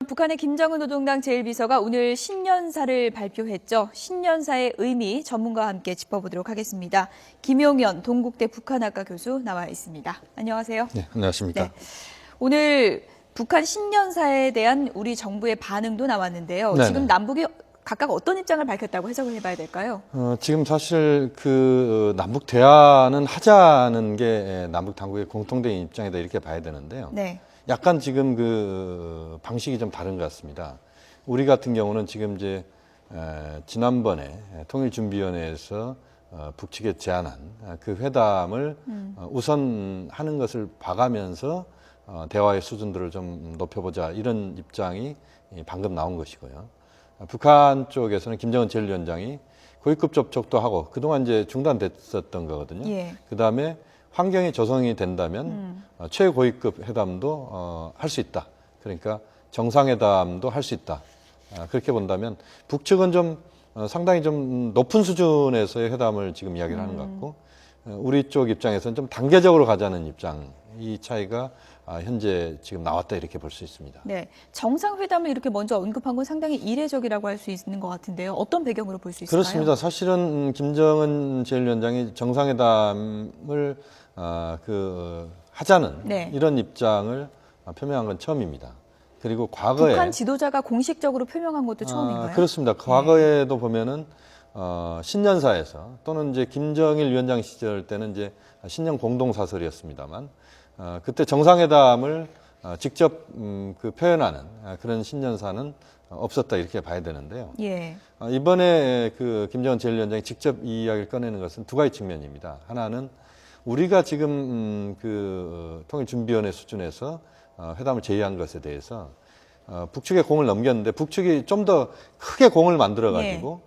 북한의 김정은 노동당 제1비서가 오늘 신년사를 발표했죠. 신년사의 의미 전문가와 함께 짚어보도록 하겠습니다. 김용현 동국대 북한학과 교수 나와 있습니다. 안녕하세요. 네, 안녕하십니까. 네. 오늘 북한 신년사에 대한 우리 정부의 반응도 나왔는데요. 네네. 지금 남북이 각각 어떤 입장을 밝혔다고 해석을 해봐야 될까요? 지금 사실 남북 대화는 하자는 게 남북 당국의 공통된 입장이다 이렇게 봐야 되는데요. 네. 약간 지금 방식이 좀 다른 것 같습니다. 우리 같은 경우는 지금 이제 지난번에 통일준비위원회에서 북측에 제안한 그 회담을 우선 하는 것을 봐가면서 대화의 수준들을 좀 높여보자 이런 입장이 방금 나온 것이고요. 북한 쪽에서는 김정은 제1위원장이 고위급 접촉도 하고 그동안 이제 중단됐었던 거거든요. 예. 그다음에 환경이 조성이 된다면 최고위급 회담도 할 수 있다. 그러니까 정상회담도 할 수 있다. 그렇게 본다면 북측은 좀 상당히 좀 높은 수준에서의 회담을 지금 이야기를 하는 것 같고 우리 쪽 입장에서는 좀 단계적으로 가자는 입장. 이 차이가 현재 지금 나왔다 이렇게 볼 수 있습니다. 네. 정상회담을 이렇게 먼저 언급한 건 상당히 이례적이라고 할 수 있는 것 같은데요. 어떤 배경으로 볼 수 있을까요? 그렇습니다. 사실은 김정은 제1위원장이 정상회담을 하자는 네. 이런 입장을 표명한 건 처음입니다. 그리고 과거에 북한 지도자가 공식적으로 표명한 것도 처음인가요? 그렇습니다. 과거에도 보면은 신년사에서 또는 이제 김정일 위원장 시절 때는 이제 신년 공동사설이었습니다만 그때 정상회담을 직접 표현하는 그런 신년사는 없었다 이렇게 봐야 되는데요. 예. 이번에 김정은 제1위원장이 직접 이 이야기를 꺼내는 것은 두 가지 측면입니다. 하나는 우리가 지금 통일준비위원회 수준에서 회담을 제의한 것에 대해서 북측에 공을 넘겼는데 북측이 좀 더 크게 공을 만들어 가지고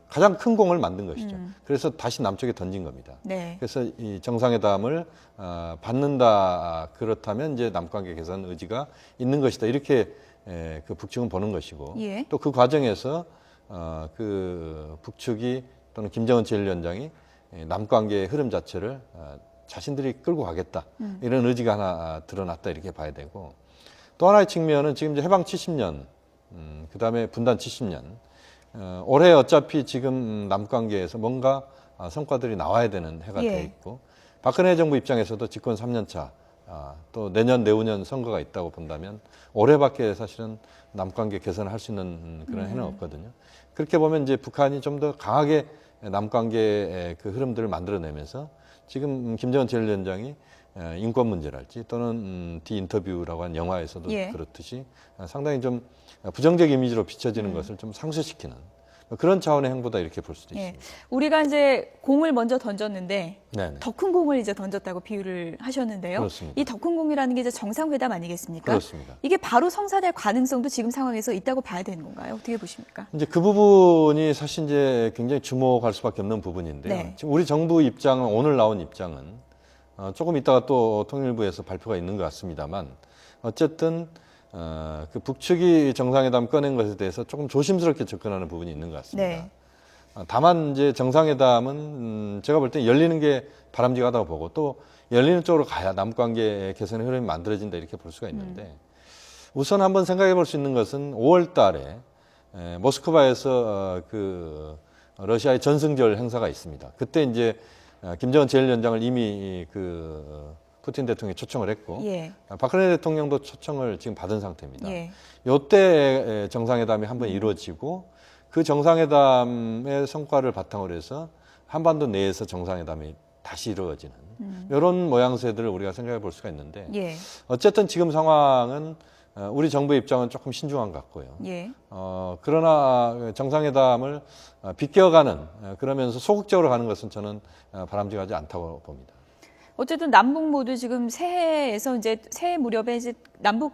가장 큰 공을 만든 것이죠. 그래서 다시 남쪽에 던진 겁니다. 네. 그래서 이 정상회담을 받는다 그렇다면 이제 남관계 개선 의지가 있는 것이다 이렇게 북측은 보는 것이고 예. 또 그 과정에서 북측이 또는 김정은 제1위원장이 남관계의 흐름 자체를 자신들이 끌고 가겠다 이런 의지가 하나 드러났다 이렇게 봐야 되고 또 하나의 측면은 지금 이제 해방 70년 그다음에 분단 70년 올해 어차피 지금 남관계에서 뭔가 성과들이 나와야 되는 해가 예. 돼 있고 박근혜 정부 입장에서도 집권 3년 차 또 내년 내후년 선거가 있다고 본다면 올해밖에 사실은 남관계 개선을 할 수 있는 그런 해는 없거든요. 그렇게 보면 이제 북한이 좀 더 강하게 남관계의 그 흐름들을 만들어내면서 지금 김정은 제1위원장이 인권 문제랄지 또는 디 인터뷰라고 한 영화에서도 예. 그렇듯이 상당히 좀 부정적 이미지로 비춰지는 것을 좀 상쇄시키는 그런 차원의 행보다 이렇게 볼 수도 예. 있습니다. 우리가 이제 공을 먼저 던졌는데 네네. 더 큰 공을 이제 던졌다고 비유를 하셨는데요. 그렇습니다. 이 더 큰 공이라는 게 이제 정상회담 아니겠습니까? 그렇습니다. 이게 바로 성사될 가능성도 지금 상황에서 있다고 봐야 되는 건가요? 어떻게 보십니까? 이제 그 부분이 사실 이제 굉장히 주목할 수밖에 없는 부분인데요. 네. 지금 우리 정부 입장은 오늘 나온 입장은 조금 이따가 또 통일부에서 발표가 있는 것 같습니다만 어쨌든 북측이 정상회담 꺼낸 것에 대해서 조금 조심스럽게 접근하는 부분이 있는 것 같습니다. 네. 다만 이제 정상회담은 제가 볼 때 열리는 게 바람직하다고 보고 또 열리는 쪽으로 가야 남관계 개선의 흐름이 만들어진다 이렇게 볼 수가 있는데 우선 한번 생각해 볼 수 있는 것은 5월 달에 모스크바에서 러시아의 전승절 행사가 있습니다. 그때 이제 김정은 제1위원장을 이미 푸틴 대통령이 초청을 했고 예. 박근혜 대통령도 초청을 지금 받은 상태입니다. 예. 이때 정상회담이 한번 이루어지고 그 정상회담의 성과를 바탕으로 해서 한반도 내에서 정상회담이 다시 이루어지는 이런 모양새들을 우리가 생각해 볼 수가 있는데 예. 어쨌든 지금 상황은 우리 정부의 입장은 조금 신중한 것 같고요. 예. 그러나 정상회담을 비껴가는 그러면서 소극적으로 가는 것은 저는 바람직하지 않다고 봅니다. 어쨌든 남북 모두 지금 새해에서 이제 새해 무렵에 이제 남북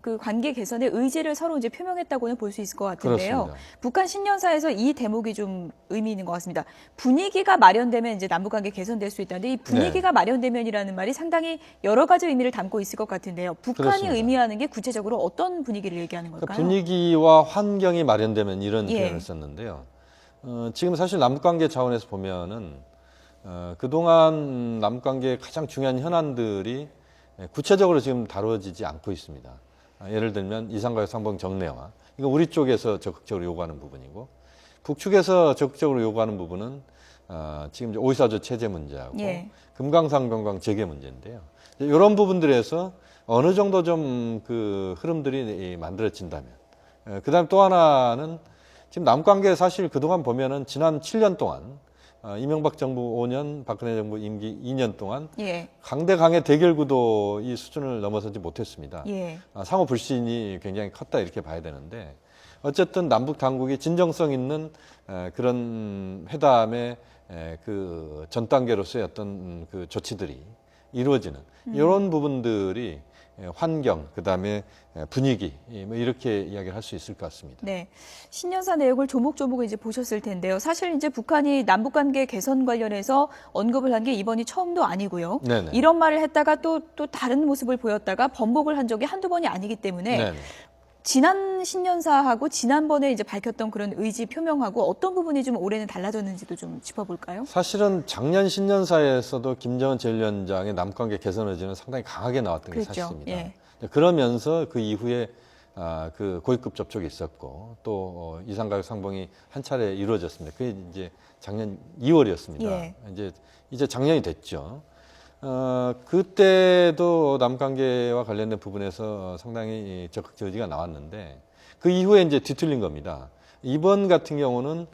그 관계 개선의 의지를 서로 이제 표명했다고는 볼 수 있을 것 같은데요. 그렇습니다. 북한 신년사에서 이 대목이 좀 의미 있는 것 같습니다. 분위기가 마련되면 이제 남북 관계 개선될 수 있다는데 이 분위기가 마련되면이라는 말이 상당히 여러 가지 의미를 담고 있을 것 같은데요. 북한이 그렇습니다. 의미하는 게 구체적으로 어떤 분위기를 얘기하는 걸까요? 분위기와 환경이 마련되면 이런 예. 표현을 썼는데요. 지금 사실 남북관계 차원에서 보면은 그동안 남북관계의 가장 중요한 현안들이 구체적으로 지금 다뤄지지 않고 있습니다. 예를 들면 이산가족 상봉 정례화. 이거 우리 쪽에서 적극적으로 요구하는 부분이고 북측에서 적극적으로 요구하는 부분은 지금 이제 오이사조 체제 문제하고 예. 금강산 관광 재개 문제인데요. 이런 부분들에서 어느 정도 좀 그 흐름들이 만들어진다면, 그다음 또 하나는 지금 남관계 사실 그동안 보면은 지난 7년 동안 이명박 정부 5년, 박근혜 정부 임기 2년 동안 예. 강대강의 대결 구도 이 수준을 넘어서지 못했습니다. 예. 상호 불신이 굉장히 컸다 이렇게 봐야 되는데 어쨌든 남북 당국이 진정성 있는 그런 회담의 그 전 단계로서의 어떤 그 조치들이 이루어지는 이런 부분들이 환경, 그다음에 분위기 뭐 이렇게 이야기를 할 수 있을 것 같습니다. 네. 신년사 내용을 조목조목 이제 보셨을 텐데요. 사실 이제 북한이 남북 관계 개선 관련해서 언급을 한 게 이번이 처음도 아니고요. 네네. 이런 말을 했다가 또 다른 모습을 보였다가 번복을 한 적이 한두 번이 아니기 때문에 네네. 지난 신년사하고 지난번에 이제 밝혔던 그런 의지 표명하고 어떤 부분이 좀 올해는 달라졌는지도 좀 짚어볼까요? 사실은 작년 신년사에서도 김정은 제1위원장의 남관계 개선 의지는 상당히 강하게 나왔던 게 그랬죠. 사실입니다. 예. 그러면서 그 이후에 그 고위급 접촉이 있었고 또 이산가족 상봉이 한 차례 이루어졌습니다. 그게 이제 작년 2월이었습니다. 예. 이제 작년이 됐죠. 그때도 남관계와 관련된 부분에서 상당히 적극적 의지가 나왔는데 그 이후에 이제 뒤틀린 겁니다. 이번 같은 경우는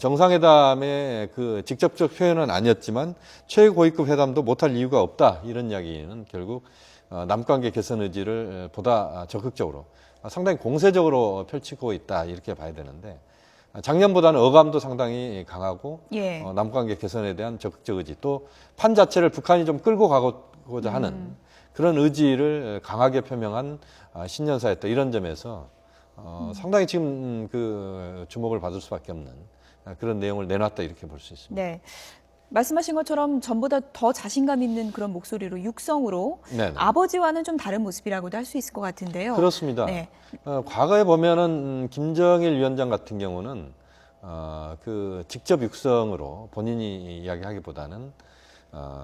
정상회담의 그 직접적 표현은 아니었지만 최고위급 회담도 못할 이유가 없다 이런 이야기는 결국 남관계 개선 의지를 보다 적극적으로 상당히 공세적으로 펼치고 있다 이렇게 봐야 되는데 작년보다는 어감도 상당히 강하고 예. 남관계 개선에 대한 적극적 의지 또 판 자체를 북한이 좀 끌고 가고자 하는 그런 의지를 강하게 표명한 신년사였다 이런 점에서 상당히 지금 그 주목을 받을 수밖에 없는 그런 내용을 내놨다 이렇게 볼 수 있습니다. 네. 말씀하신 것처럼 전보다 더 자신감 있는 그런 목소리로 육성으로 네네. 아버지와는 좀 다른 모습이라고도 할 수 있을 것 같은데요. 그렇습니다. 네. 과거에 보면은 김정일 위원장 같은 경우는 그 직접 육성으로 본인이 이야기하기보다는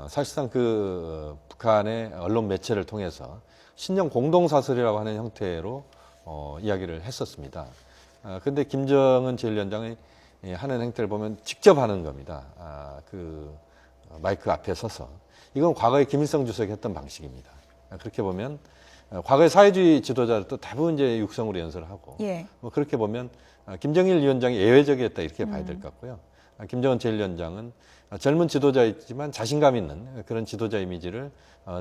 사실상 그 북한의 언론 매체를 통해서 신년 공동사설이라고 하는 형태로 이야기를 했었습니다. 그런데 김정은 제1위원장이 하는 행태를 보면 직접 하는 겁니다. 그 마이크 앞에 서서 이건 과거에 김일성 주석이 했던 방식입니다. 그렇게 보면 과거의 사회주의 지도자들도 대부분 이제 육성으로 연설을 하고 예. 뭐 그렇게 보면 김정일 위원장이 예외적이었다 이렇게 봐야 될 것 같고요. 김정은 제1위원장은 젊은 지도자이지만 자신감 있는 그런 지도자 이미지를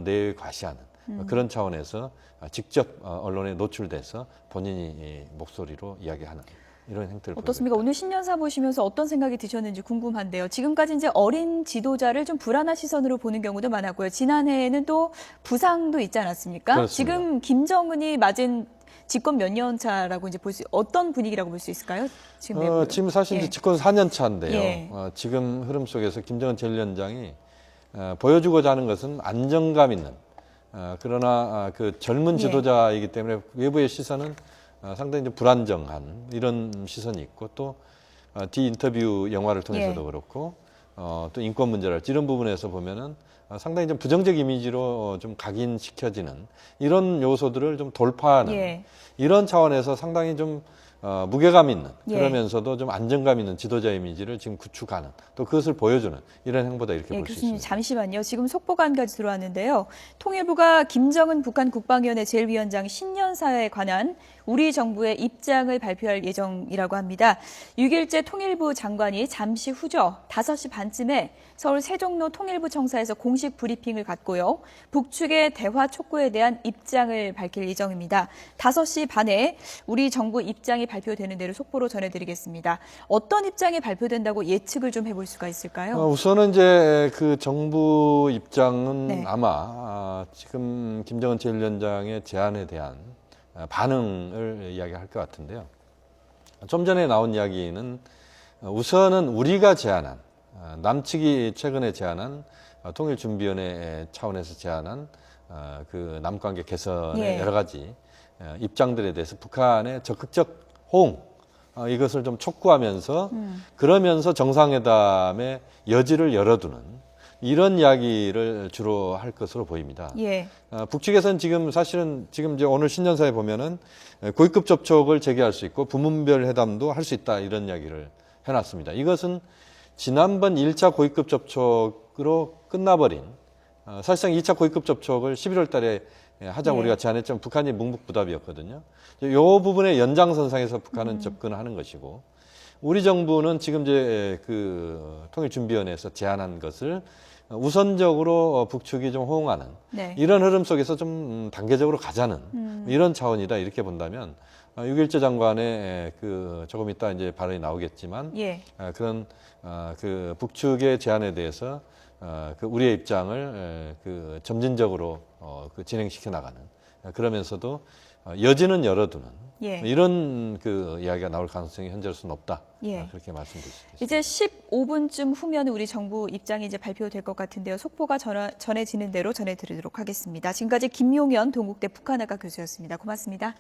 내외 과시하는 그런 차원에서 직접 언론에 노출돼서 본인이 목소리로 이야기하는 이런 행태를 어떻습니까? 오늘 신년사 보시면서 어떤 생각이 드셨는지 궁금한데요. 지금까지 이제 어린 지도자를 좀 불안한 시선으로 보는 경우도 많았고요. 지난해에는 또 부상도 있지 않았습니까? 그렇습니다. 지금 김정은이 맞은 집권 몇 년 차라고 이제 어떤 분위기라고 볼 수 있을까요? 지금 사실 예. 이제 집권 4년 차인데요. 예. 지금 흐름 속에서 김정은 제1위원장이 보여주고자 하는 것은 안정감 있는 그러나 그 젊은 지도자이기 때문에 외부의 시선은 상당히 좀 불안정한 이런 시선이 있고 또 디인터뷰 영화를 통해서도 그렇고 또 인권 문제랄지 이런 부분에서 보면은 상당히 좀 부정적 이미지로 좀 각인시켜지는 이런 요소들을 좀 돌파하는 이런 차원에서 상당히 좀 무게감 있는 그러면서도 좀 안정감 있는 지도자 이미지를 지금 구축하는 또 그것을 보여주는 이런 행보다 이렇게 볼 수 교수님 있습니다. 잠시만요. 지금 속보가 한 가지 들어왔는데요. 통일부가 김정은 북한 국방위원회 제1위원장 신년사에 관한 우리 정부의 입장을 발표할 예정이라고 합니다. 6일째 통일부 장관이 잠시 후죠. 5시 반쯤에 서울 세종로 통일부 청사에서 공식 브리핑을 갖고요. 북측의 대화 촉구에 대한 입장을 밝힐 예정입니다. 5시 반에 우리 정부 입장이 발표되는 대로 속보로 전해드리겠습니다. 어떤 입장이 발표된다고 예측을 좀 해볼 수가 있을까요? 우선은 이제 그 정부 입장은 네. 아마 지금 김정은 제1위원장의 제안에 대한 반응을 이야기할 것 같은데요. 좀 전에 나온 이야기는 우선은 우리가 제안한 남측이 최근에 제안한 통일준비위원회 차원에서 제안한 그 남관계 개선의 여러 가지 입장들에 대해서 북한의 적극적 호응 이것을 좀 촉구하면서 그러면서 정상회담의 여지를 열어두는 이런 이야기를 주로 할 것으로 보입니다. 예. 북측에서는 지금 사실은 지금 이제 오늘 신년사에 보면은 고위급 접촉을 재개할 수 있고 부문별 회담도 할 수 있다 이런 이야기를 해놨습니다. 이것은 지난번 1차 고위급 접촉으로 끝나버린 사실상 2차 고위급 접촉을 11월 달에 하자고 우리가 제안했지만 북한이 묵묵부답이었거든요. 이 부분의 연장선상에서 북한은 접근하는 것이고 우리 정부는 지금 이제 그 통일준비위원회에서 제안한 것을 우선적으로 북측이 좀 호응하는 네. 이런 흐름 속에서 좀 단계적으로 가자는 이런 차원이다 이렇게 본다면 6.1제 장관의 그 조금 이따 이제 발언이 나오겠지만 예. 그런 그 북측의 제안에 대해서 그 우리의 입장을 그 점진적으로 그 진행시켜 나가는 그러면서도 여지는 열어두는 예. 이런 그 이야기가 나올 가능성이 현재로서는 높다. 예. 그렇게 말씀드릴 수 있습니다. 이제 15분쯤 후면 우리 정부 입장이 이제 발표될 것 같은데요. 속보가 전해지는 대로 전해드리도록 하겠습니다. 지금까지 김용현 동국대 북한학과 교수였습니다. 고맙습니다.